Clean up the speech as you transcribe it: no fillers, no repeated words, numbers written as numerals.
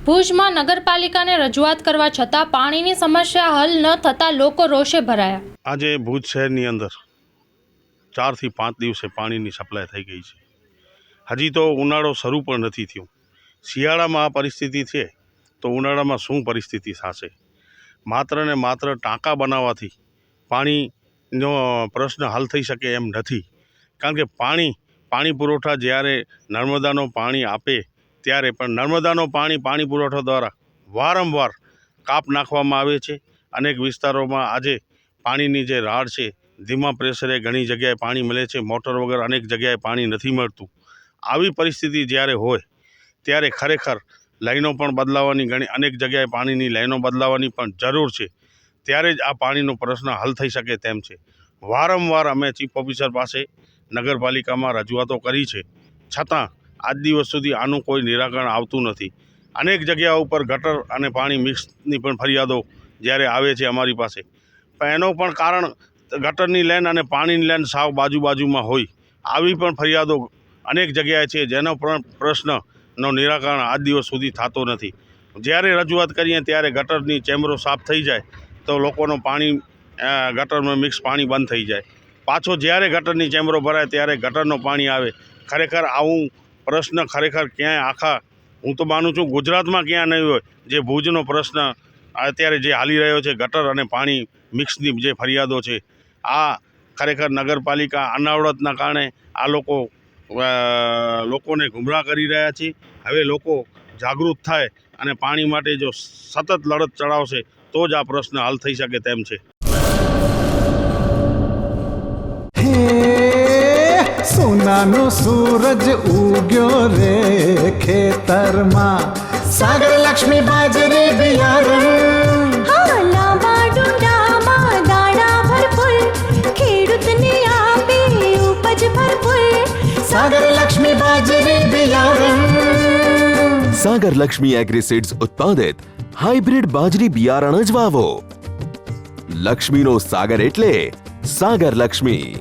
ભુજમાં નગરપાલિકાને રજૂઆત કરવા છતાં પાણીની સમસ્યા હલ ન થતાં લોકો રોષે ભરાયા। આજે ભુજ શહેરની અંદર 4 થી 5 દિવસે પાણીની સપ્લાય થઈ ગઈ છે। હજી તો ઉનાળો શરૂ પણ નથી થયો। શિયાળામાં આ પરિસ્થિતિ છે તો ઉનાળામાં શું પરિસ્થિતિ થશે? માત્ર ને માત્ર ટાંકા બનાવવાથી પાણીનો પ્રશ્ન હલ થઈ શકે એમ નથી। કારણ કે પાણી પુરવઠા જ્યારે નર્મદાનો પાણી આપે ત્યારે પણ નર્મદાનો પાણી પુરવઠા દ્વારા વારંવાર કાપ નાખવામાં આવે છે। અનેક વિસ્તારોમાં આજે પાણીની જે રાડ છે, ધીમા પ્રેશરે ઘણી જગ્યાએ પાણી મળે છે, મોટર વગર અનેક જગ્યાએ પાણી નથી મળતું। આવી પરિસ્થિતિ જ્યારે હોય ત્યારે ખરેખર લાઈનો પણ બદલાવવાની અનેક જગ્યાએ પાણીની લાઈનો બદલાવવાની પણ જરૂર છે। ત્યારે જ આ પાણીનો પ્રશ્ન હલ થઈ શકે તેમ છે। વારંવાર અમે ચીફ ઓફિસર પાસે નગરપાલિકામાં રજૂઆતો કરી છે, છતાં આજ દિવસ સુધી આનું કોઈ નિરાકરણ આવતું નથી। અનેક જગ્યાઓ ઉપર ગટર અને પાણી મિક્સની પણ ફરિયાદો જ્યારે આવે છે અમારી પાસે, પણ એનો પણ કારણ ગટરની લાઈન અને પાણીની લાઈન સાવ બાજુમાં હોય આવી પણ ફરિયાદો અનેક જગ્યાએ છે, જેનો પણ પ્રશ્નનો નિરાકરણ આજ દિવસ સુધી થતો નથી। જ્યારે રજૂઆત કરીએ ત્યારે ગટરની ચેમ્બરો સાફ થઈ જાય તો લોકોનું પાણી ગટરમાં મિક્સ પાણી બંધ થઈ જાય, પાછો જ્યારે ગટરની ચેમ્બરો ભરાય ત્યારે ગટરનું પાણી આવે। ખરેખર આવું પ્રશ્ન ખરેખર ક્યાંય હું તો માનું છું ગુજરાતમાં ક્યાં નહીં હોય જે ભુજનો પ્રશ્ન અત્યારે જે હાલી રહ્યો છે, ગટર અને પાણી મિક્સની જે ફરિયાદો છે। આ ખરેખર નગરપાલિકા અનાવડતના કારણે આ લોકોને ગુમરાહ કરી રહ્યા છે। હવે લોકો જાગૃત થાય અને પાણી માટે જો સતત લડત ચડાવશે તો જ આ પ્રશ્ન હલ થઈ શકે તેમ છે। સોનાનો સૂરજ ઉગ્યો રે ખેતરમાં, સાગર લક્ષ્મી બાજરી બિયારણ, લાંબા ડુંડામાં દાણા ભરપૂર, ખેડૂતને આપે ઉપજ ભરપૂર, સાગર લક્ષ્મી બાજરી બિયારણ। સાગર લક્ષ્મી એગ્રીસીડ્સ ઉત્પાદિત હાઇબ્રિડ બાજરી બિયારણ જ વાવો। લક્ષ્મીનો સાગર એટલે સાગર લક્ષ્મી।